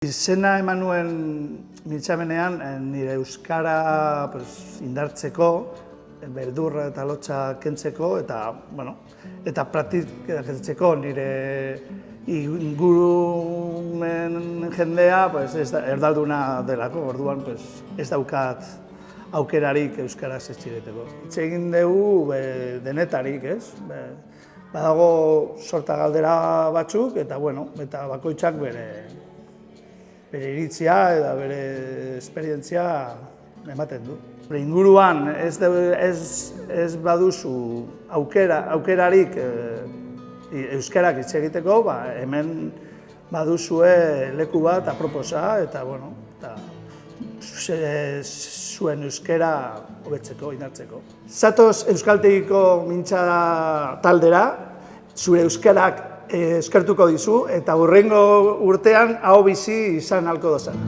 Izena eman nuen mintzamenean nire euskara indartzeko, beldurra eta lotxa kentzeko eta praktikatzeko nire ingurumen jendea erdalduna delako, orduan ez daukat aukerarik euskaraz etxireteko. Hitz egin dugu denetarik, ez? Badago sorta galdera batzuk eta bakoitzak bere iritzia eta bere esperientzia ematen du. Inguruan ez baduzu aukerarik euskarak hitz egiteko, hemen baduzue leku bat aproposa eta zuen euskara hobetzeko, indartzeko. Zatoz Euskaltegiko mintza taldera, zure euskarak eskertuko dizu eta hurrengo urtean aho bizi izan ahalko dozan.